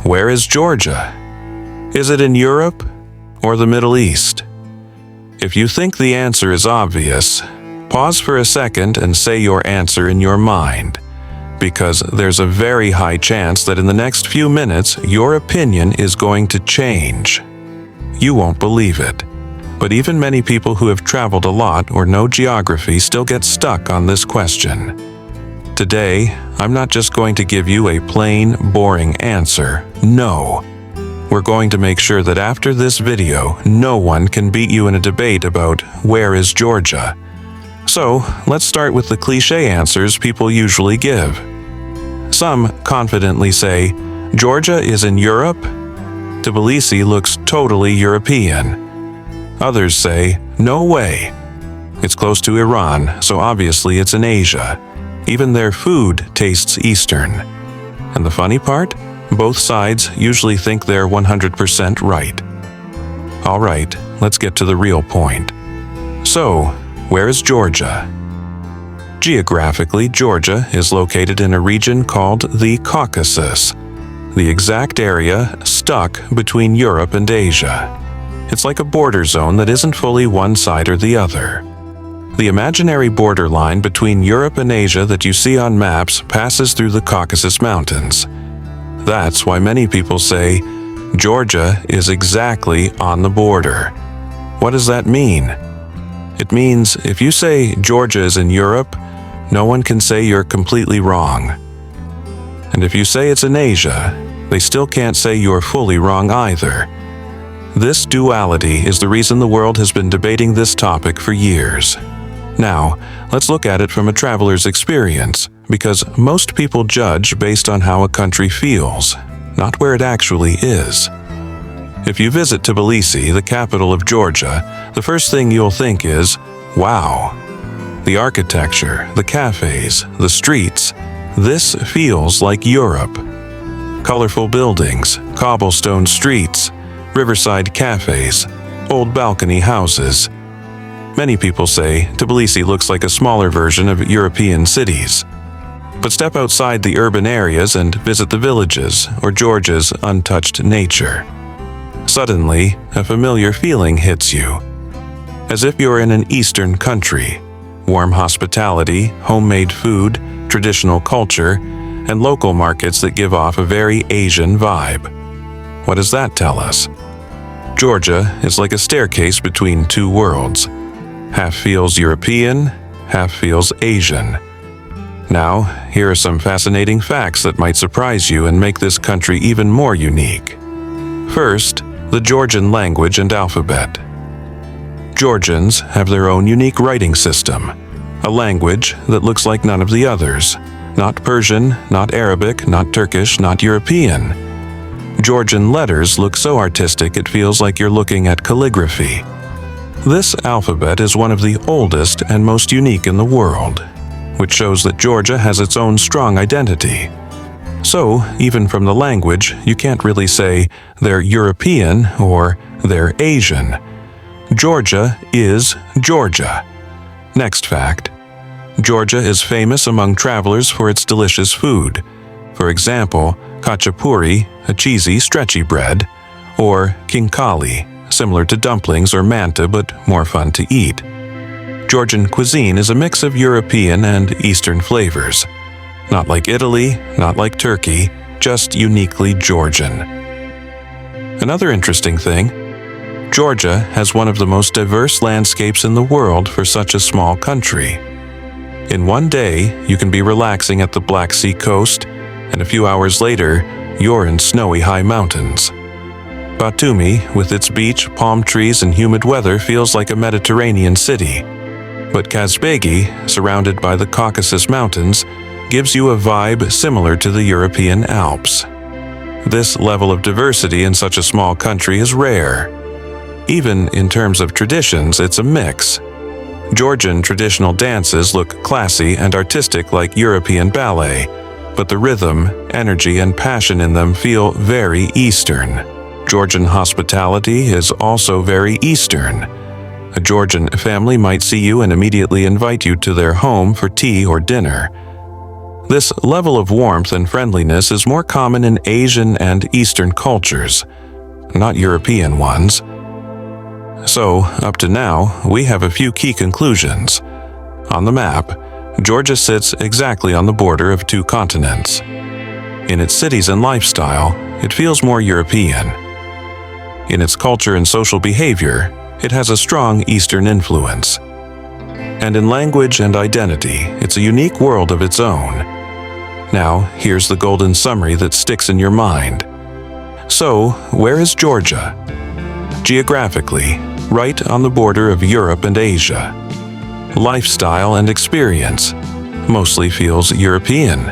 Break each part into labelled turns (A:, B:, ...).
A: Where is Georgia? Is it in Europe or the Middle East? If you think the answer is obvious, pause for a second and say your answer in your mind, because there's a very high chance that in the next few minutes your opinion is going to change. You won't believe it, but even many people who have traveled a lot or know geography still get stuck on this question. Today, I'm not just going to give you a plain, boring answer. No. We're going to make sure that after this video, no one can beat you in a debate about where is Georgia. So, let's start with the cliché answers people usually give. Some confidently say, Georgia is in Europe. Tbilisi looks totally European. Others say, no way. It's close to Iran, so obviously it's in Asia. Even their food tastes Eastern. And the funny part? Both sides usually think they're 100% right. All right, let's get to the real point. So, where is Georgia? Geographically, Georgia is located in a region called the Caucasus, the exact area stuck between Europe and Asia. It's like a border zone that isn't fully one side or the other. The imaginary borderline between Europe and Asia that you see on maps passes through the Caucasus Mountains. That's why many people say Georgia is exactly on the border. What does that mean? It means if you say Georgia is in Europe, no one can say you're completely wrong. And if you say it's in Asia, they still can't say you're fully wrong either. This duality is the reason the world has been debating this topic for years. Now, let's look at it from a traveler's experience, because most people judge based on how a country feels, not where it actually is. If you visit Tbilisi, the capital of Georgia, the first thing you'll think is, wow. The architecture, the cafes, the streets, this feels like Europe. Colorful buildings, cobblestone streets, riverside cafes, old balcony houses. Many people say Tbilisi looks like a smaller version of European cities. But step outside the urban areas and visit the villages or Georgia's untouched nature. Suddenly, a familiar feeling hits you. As if you're in an Eastern country. Warm hospitality, homemade food, traditional culture, and local markets that give off a very Asian vibe. What does that tell us? Georgia is like a staircase between two worlds. Half feels European, half feels Asian. Now, here are some fascinating facts that might surprise you and make this country even more unique. First, the Georgian language and alphabet. Georgians have their own unique writing system, a language that looks like none of the others. Not Persian, not Arabic, not Turkish, not European. Georgian letters look so artistic it feels like you're looking at calligraphy. This alphabet is one of the oldest and most unique in the world, which shows that Georgia has its own strong identity. So, even from the language, you can't really say they're European or they're Asian. Georgia is Georgia. Next fact. Georgia is famous among travelers for its delicious food. For example, khachapuri, a cheesy, stretchy bread, or khinkali, similar to dumplings or manta but more fun to eat. Georgian cuisine is a mix of European and Eastern flavors. Not like Italy, not like Turkey, just uniquely Georgian. Another interesting thing, Georgia has one of the most diverse landscapes in the world for such a small country. In one day, you can be relaxing at the Black Sea coast, and a few hours later, you're in snowy high mountains. Batumi, with its beach, palm trees, and humid weather, feels like a Mediterranean city. But Kazbegi, surrounded by the Caucasus Mountains, gives you a vibe similar to the European Alps. This level of diversity in such a small country is rare. Even in terms of traditions, it's a mix. Georgian traditional dances look classy and artistic like European ballet, but the rhythm, energy, and passion in them feel very Eastern. Georgian hospitality is also very Eastern. A Georgian family might see you and immediately invite you to their home for tea or dinner. This level of warmth and friendliness is more common in Asian and Eastern cultures, not European ones. So, up to now, we have a few key conclusions. On the map, Georgia sits exactly on the border of two continents. In its cities and lifestyle, it feels more European. In its culture and social behavior, it has a strong Eastern influence. And in language and identity, it's a unique world of its own. Now, here's the golden summary that sticks in your mind. So, where is Georgia? Geographically, right on the border of Europe and Asia. Lifestyle and experience, mostly feels European.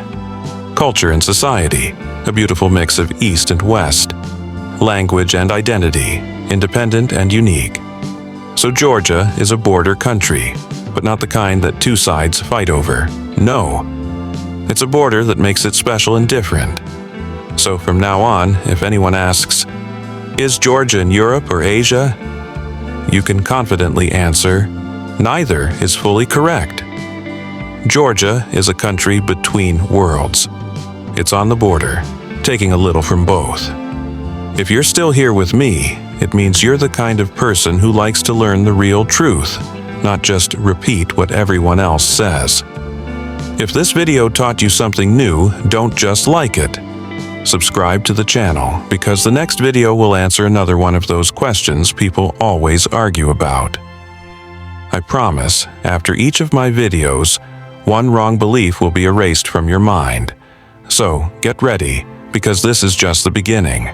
A: Culture and society, a beautiful mix of East and West. Language and identity, independent and unique. So Georgia is a border country, but not the kind that two sides fight over. No. It's a border that makes it special and different. So from now on, if anyone asks, is Georgia in Europe or Asia? You can confidently answer, neither is fully correct. Georgia is a country between worlds. It's on the border, taking a little from both. If you're still here with me, it means you're the kind of person who likes to learn the real truth, not just repeat what everyone else says. If this video taught you something new, don't just like it. Subscribe to the channel, because the next video will answer another one of those questions people always argue about. I promise, after each of my videos, one wrong belief will be erased from your mind. So, get ready, because this is just the beginning.